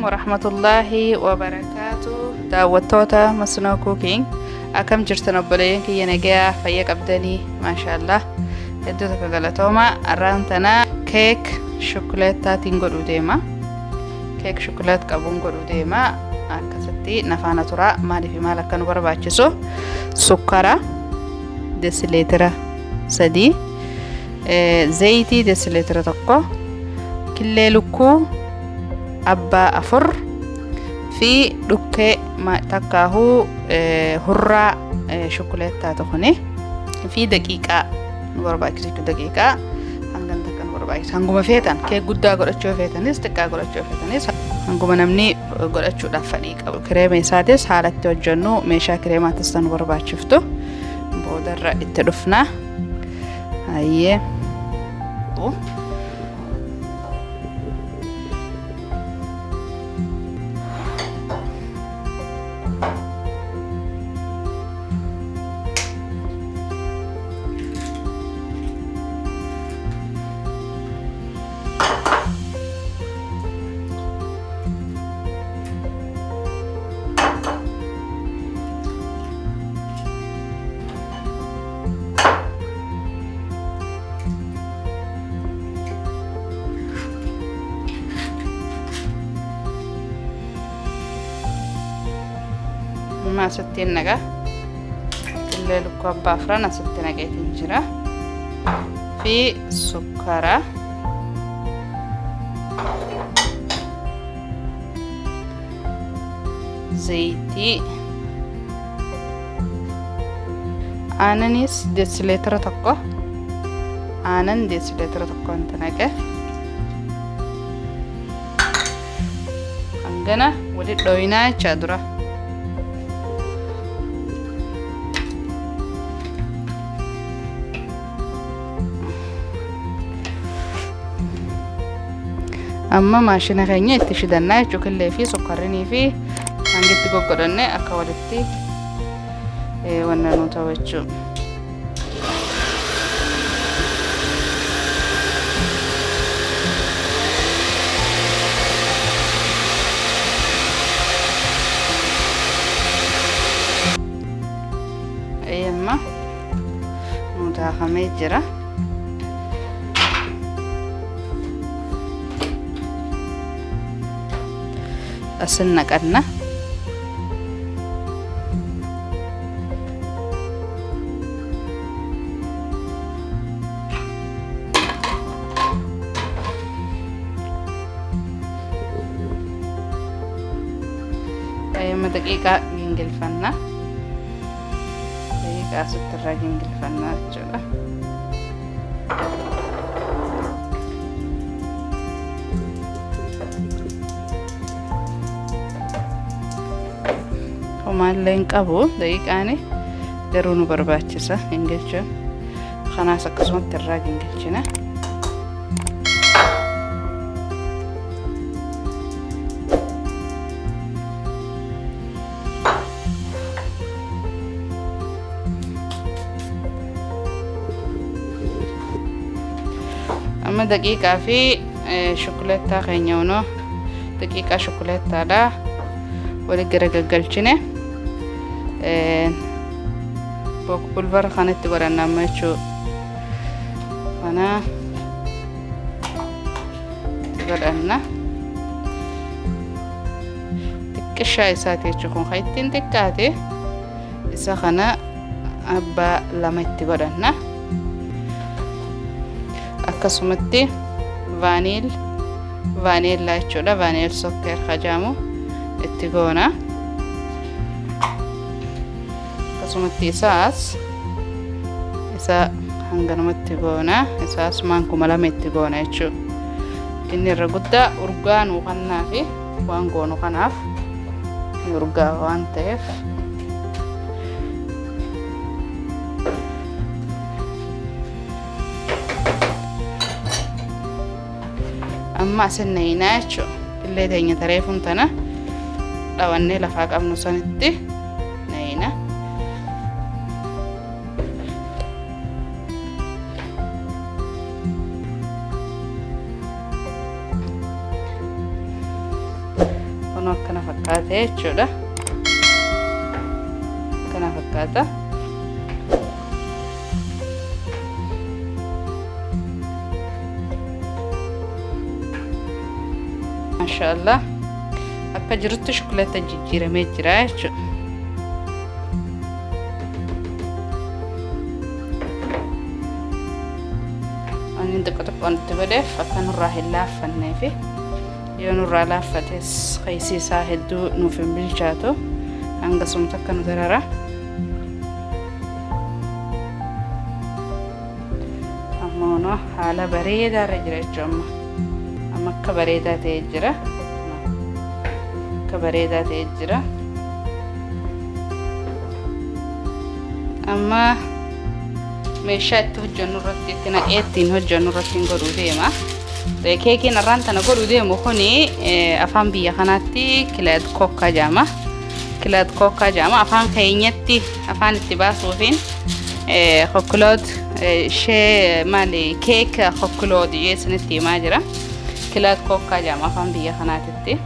ورحمة الله وبركاته. دعوتوتا مسنو كوكينج أكم جرتنا بلين كي ينجا فيك أبدني ما شاء الله. هدوتك غلطوما أرانتنا كيك شوكولاتة تنقل وديما كيك شوكولات كابون قل وديما أكستي نفانا ترى مالي في مالك كانوا برباچسو سكرة دسليترة سدي زيتي دسليترة تقو كليلكو أبا أفر في دكة ما تكاهو هرة شوكولاتة تخني في دقيقة برباچسو دقيقة هنگن تكن برباچس هنگوما فيتان كي غدا غدچو فيتانيس تكا غدچو فيتانيس هنگوما نمني غدچو دافني قبل كريم ساتس حالت وجنو ميشا كريمات استن برباچفتو بودر اتدفنا هي ما ستين نجا اللي لكوا بافرنا ستين نجا تنجرا في سكرة زيتي آنانيس ديسليتر تقو آنان ديسليتر تقو انت نجا عندنا ولي دوينا چادرة أما ماشينا غنية تشدنا كل في سكرني فيه هنجت بقولنا أكوالتي وانا نتوجه أيما متاخمة جرا أسنّا كأنّا أيما دقيقة جنجل فنا دقيقة سترة جنجل فنا جوا ومالين قبو دقيقاني درونو برباچسا انجلچو خناس قسمت تراج انجلچنا اما دقيقة في شوكولاتة خينيونو دقيقة شوكولاتة لا ولي قرقلچنه بوك بولفر خانت ورنا مچو انا ورنا تكشاي ساتي چخون خيتين تكاتي اسا خنا ابا لمت ورنا اكسمتي فانيل لا چودا فانيل سكر خجامو اتغونا كسمتي اساس isa hanganumatti goona isaas maanku malametti goona jechuudha. Inni irra guddaa urgaan uqannaa fi waan goonu kanaaf urgaa waan ta'eef amma asinneeyinaa jechuudha. Illee teenya tareefuun tana dhawannee lafaa qabnu sanitti neeyina. kunoo akkana fakkaate jechuudha. Kana fakkaata. Mashallah akka jirutti shukulaata jijjiiramee jira jechuudha. Ani xiqqoo itti badeef akka nurraa hin laaffanneef yoo nurraa laaffates qaysi isaa hedduu nuuf hin bilchaatu hanga sumta akka nu darara. Ammoo haala bareedaa irra jira jechuudha. Amma akka bareedaa ta'ee jira. Akka bareedaa ta'ee jira. Amma meeshaa itti hojjennu irratti itti naqee ittiin hojjennu irratti godhuu deema. Keekiin irraan tana godhuu deemu kuni afaan biyya kanaatti kilaad kookkaa jedhama. Kilaad kookkaa jedhama. Afaan keenyatti afaan itti baasuufiin kokkilood ishee maali keeka kokkilood isinitti himaa jira. Kilaad kookkaa jedhama afaan biyya kanaatti.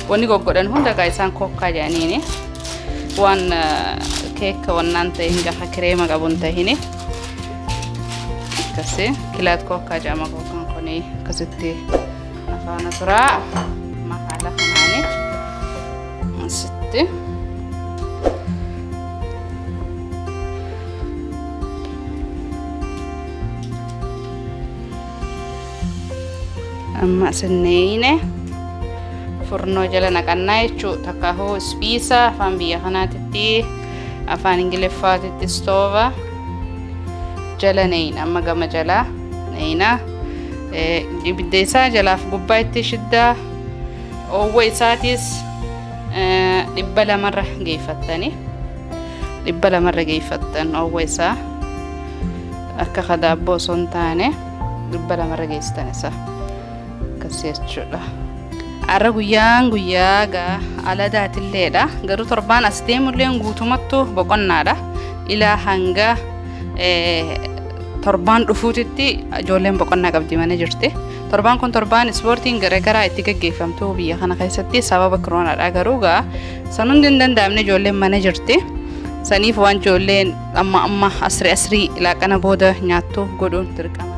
Wanni goggodhan hunda isaan kookkaa jedhaniini. Waan keeka wannaan ta'in gaha kireema qabuun ta'ini. Akkasii kilaad kookkaa jedhama kookkaan kuni akkasitti afaana turaa makaala kanaani asitti. Amma sinneeyne furnoo jala naqannaa jechuudha. Takka hoo ispiisa afaan biyya kanaatti afaan ingiliffaatti stoova jala neeyna. Amma gama jala neeyna ibidda isaa jalaaf gubbaa itti shiddaa oowwa isaatis 200 geeffattani 200 geeffattan oowwa isaa akka kadaabboo osoo hin taane 200 geessitan isa akkasii jechuudha. Arra guyyaa gaa aladaatilleedha. Garuu torbaan as deemullee guutumattu boqonnaadha. Ilaa hanga torbaan dhufuutitti ijoolleen boqonnaa qabdi mana jirti. Torbaan kun torbaan ispoortiin garagaraa itti gaggeeffamtu biyya kana keessatti sababa koronaadha. Garuu gaa san hundi hin danda'amne ijoolleen mana jirti. Saniif waan ijoolleen amma asrii laaqana booda nyaattu godhuun dirqama.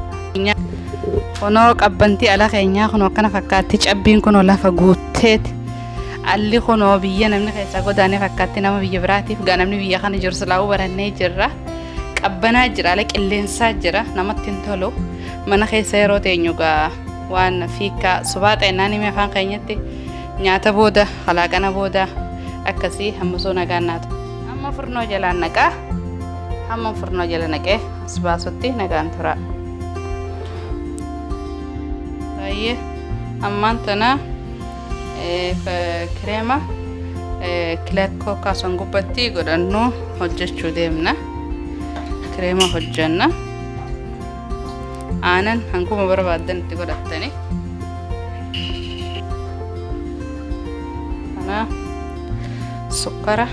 Kunoo qabbantii ala keenyaa kunoo akkana fakkaatti. Cabbiin kunoo lafa guutteeti. Alli kunoo biyya namni keessaa godaanee fakkaatti nama biyya biraatiif gaa namni biyya kana jiru silaa'uu barannee jirra. Qabbanaa jira ala qilleensaa jira namatti hin tolu. Mana keessa yeroo teenyu gaa waan fiikaa subaa xeennaan himee afaan keenyatti nyaata booda halaaqana booda akkasii hammasoo nagaan naatu. Amma furnoo jalaan naqaa. Hamma furnoo jala naqee as baasutti nagaan tura. Ammaan tana kireema kilaad kookkaa son gubbatti godhannu hojjechuu deemna. Kireema hojjanna. Aanan hanguma barbaadan itti godhattani. Kana sukkara.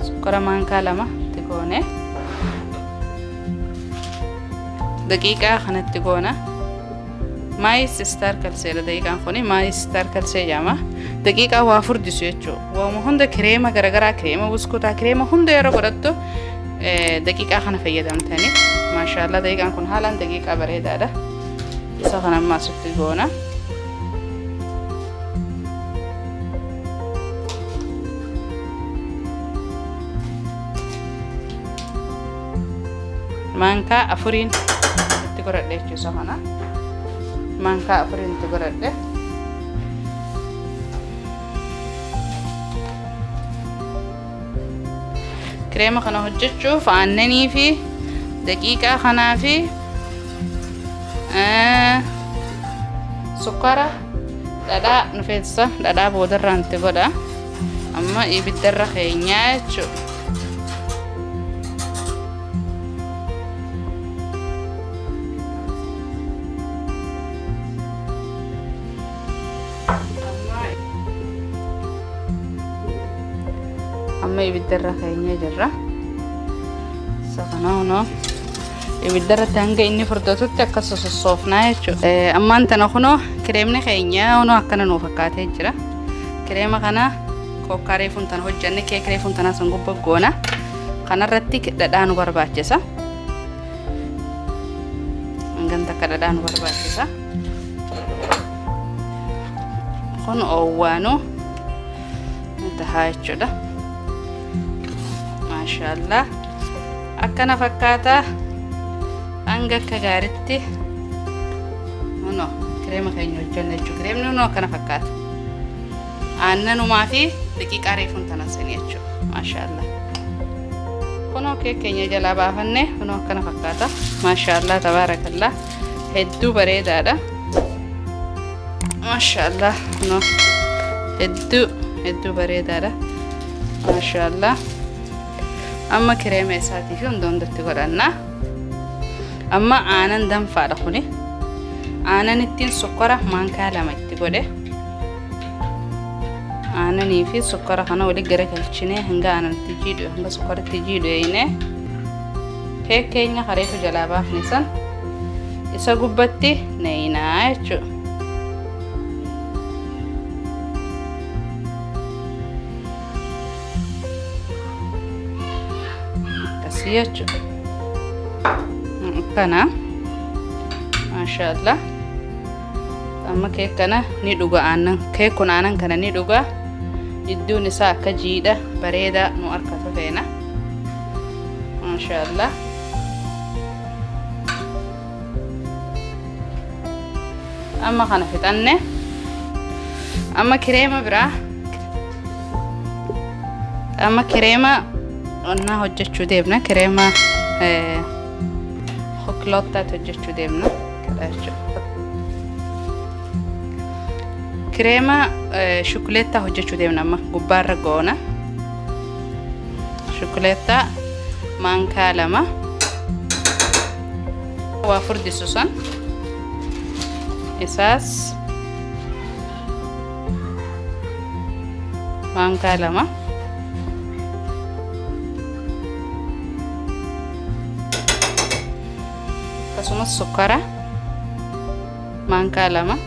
Sukkara maankaa 2 itti goone. Daqiiqaa kanatti goona. Maayis star kalseedha daqiiqaan kuni maayis star kalsee jedhama. Daqiiqaa waa furdisu jechuudha. Waama hunda kireema garagaraa kireema buskuutaa kireema hunda yeroo godhattu daqiiqaa kana fayyadamtani. Maashaallah daqiiqaan kun haalaan daqiiqaa bareedaadha. Isa kana ammaa asitti goona. Maankaa 4 itti godhadhe jechuudha kana. Maankaa 4 itti godhadhe. Kireema kana hojjechuuf aannanii fi daqiiqaa kanaa fi sukkara dhadhaa nufeessa dhadhaa boodarraan itti godha. Amma ibiddarra keenyaa jechuudha. Amma ibiddarra keenyaa jirra. Sakana ibiddarratti hanga inni furdatutti akkas sossoofnaa jechuudha. Ammaan tana kunoo kireemni keenya kunoo akkana nuu fakkaatee jira. Kireema kana kokkaa reefuun tana hojjanne keek reefuun tana san gubba goona. Kanarratti dhadhaa nu barbaachisa. Ganta akka dhadhaa nu barbaachisa. Kun oowwaanu tahaa jechuudha. Maashaallah. Akkana fakkaata. Hanga akka gaariitti kunoo kireema keenya hojjanne jechuudha. Kireemni kunoo akkana fakkaata. Aannanumaa fi daqiiqaa reefuun tana sanii jechuudha. Maashaallah. Kunoo keek keenya jalaa baafanne kunoo akkana fakkaata. Maashaallah tabaarakallah. Hedduu bareedaadha. Maashaallah kunoo hedduu bareedaadha. Maashaallah. Amma kireema isaatii fi hundatti godhanna. Amma aanan danfaadha kuni. Aanan ittiin sukkara maankaa lama itti godhe. Aananii fi sukkara kana wali garagalchine hanga aananitti jiidhu hanga sukkaratti jiidhu eeyne keek keenya kareetu jalaa baafne san isa gubbatti neeyinaa jechuudha. Akkasii jechuudha. Kana maashaallah. Amma keek kana ni dhuga aannan keek kun aannan kana ni dhuga. Iddoon isaa akka jiidha bareedaa nu harkatu feena. Maashaallah. Amma kana fixanne. Amma kireema biraa. Amma kireema onnaa hojjechuu deemna. Kireema hokloottaatti hojjechuu deemna. Kireema shukuleettaa hojjechuu deemna amma gubbaarra goona. Shukuleettaa maankaa lama waa furdisu san isaas maankaa lama akkasumas sukkara maankaa lama.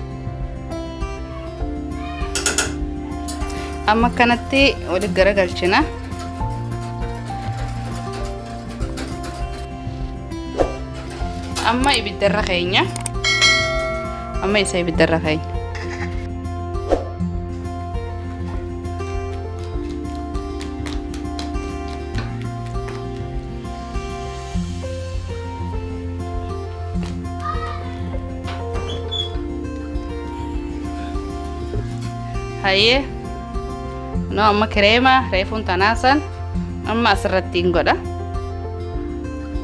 Amma kanatti wali garagalchina. Amma ibiddarra keenya. Amma isa ibiddarra keenya. Haye. No amma kireema reefuun tanaa san amma asirratti hin godha.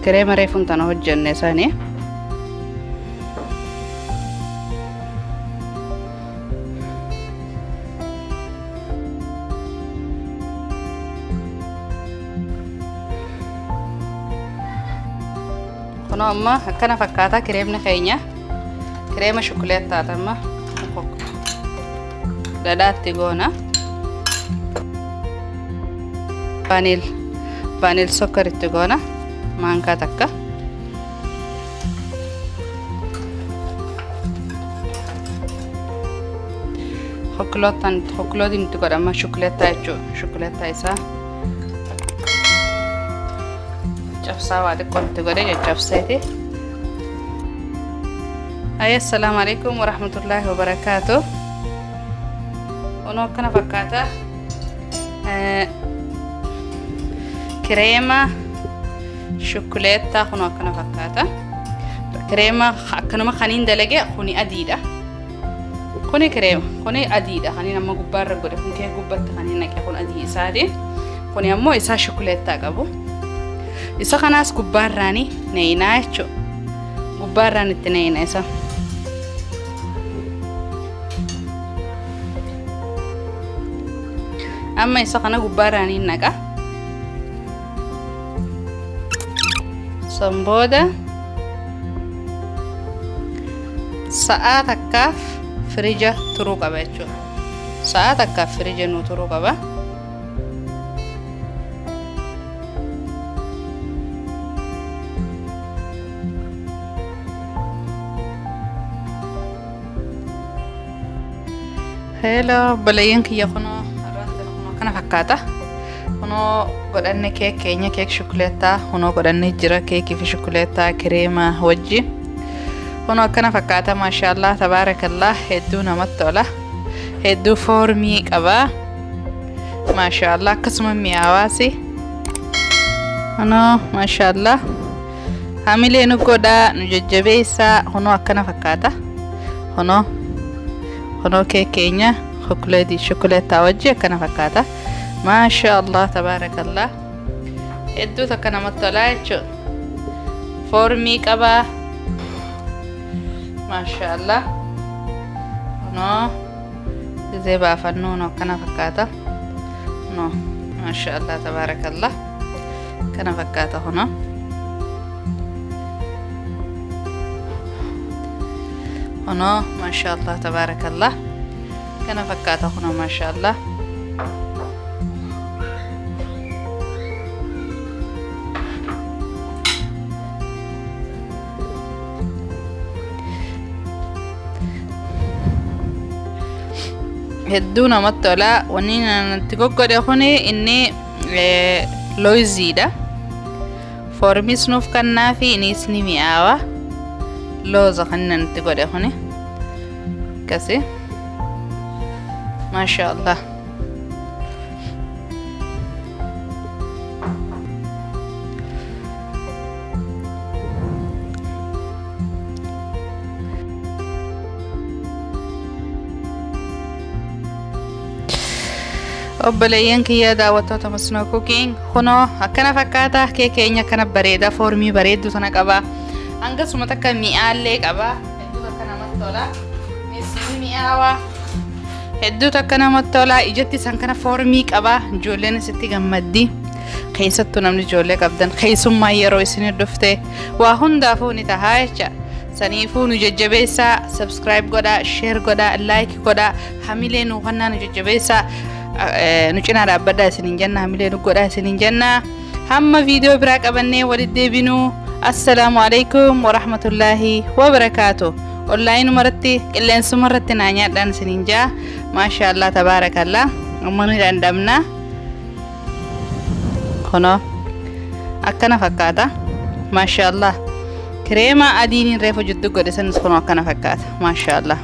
Kireema reefuun tana hojjenne sani. Kuno amma akkana fakkaata kireemni keenya. Kireema shukuleettaati amma dhadhaatti goona. Vanil sokkaritti goona maankaa takka. Hoklootiin itti godhama shukuleettaa jechuudha. Shukuleettaa isaa cabsaa waa xiqqoo itti godhe caccabseeti. Assalamu alaikum warahmatullahi wabarakatuh. Ono akkana fakkaata. Kireema shukuleettaa kun akkana fakkaata. Kireema akkanuma kaniin dalage kuni adiidha. Kuni kireema kuni adiidha. Kaniin amma gubbaarra godhe kun kee gubbatti kaniin naqe kun adii isaati. Kuni ammoo isaa shukuleettaa qabu. Isa kanaas gubbaarraani neeyinaa jechuudha. Gubbaarraan itti neeyina isa. Amma isa kana gubbaarraani naqa. Sambooda sa'a takkaaf firija turuu qaba jechuudha. Sa'a takkaaf firija nu turuu qaba. Hello, balayan kiyya kuno kana fakkaata. Kuno godhanne keenya keek shukuleettaa, kuno godhanne jira keekii fi shukuleettaa kireema wajji. Kuno akkana fakkaata maashaallah tabaarakallah hedduu namatti tola. Hedduu foormii qaba. Maashaallah akkasuma mi'aawaasi. Kuno maashaallah hamilee nu godha nu jajjabeessa. Kuno akkana fakkaata. Kuno keenya shukuleettaa wajji akkana fakkaata. Maashaallah tabaarakallah hedduu takka namatti tola jechuudha. Foormii qaba. Maashaallah kuno gizee baafannu akkana fakkaata. Maashaallah tabaarakallah kana fakkaata kuno. Maashaallah tabaarakallah kana fakkaata kuno maashaallah. Hedduu namatti tola. Wanni natti goggodhe kuni inni looziidha. Foormiis nuuf kannaafi innis ni mi'aawa. Looza kan natti godhe kuni akkasi. Maashaallah obboleeyyan kiyya daawwattoota Masnoo Cooking kuno akkana fakkaata. Keenya akkana bareeda foormii bareeddu sana qaba. Hangasuma takka mi'aallee qaba. Hedduu takka namatti tola. Ni mi'aawa. Hedduu takka namatti tola. Ijatti san kana foormii qaba. Ijoolleen isitti gammaddi. Keessattuu namni ijoollee qabdan keessummaa yeroo isin dhufte waa hundaafuu ni tahaa jecha. Saniifuu nu jajjabeessaa. Subscribe godhaa, share godhaa, like godhaa. Hamilee nu hannaa nu jajjabeessaa. Nu cinaa dhaabbadhaa isiniin jenna. Hamilee nu godhaa isiniin jenna. Hamma viidiyoo biraa qabannee walitti deebinuu. Assalaamu alaykum wa rahmatullahi wa barakaatuh. Online maratti qilleensuma irratti naa nyaadhaan isiniin jaa. Maashaallah tabaarakallah amma ni dandamna. Kuno akkana fakkaata. Maashaallah kireema adiin reefu jiddu godhe sanis kuno akkana fakkaata. Maashaallah.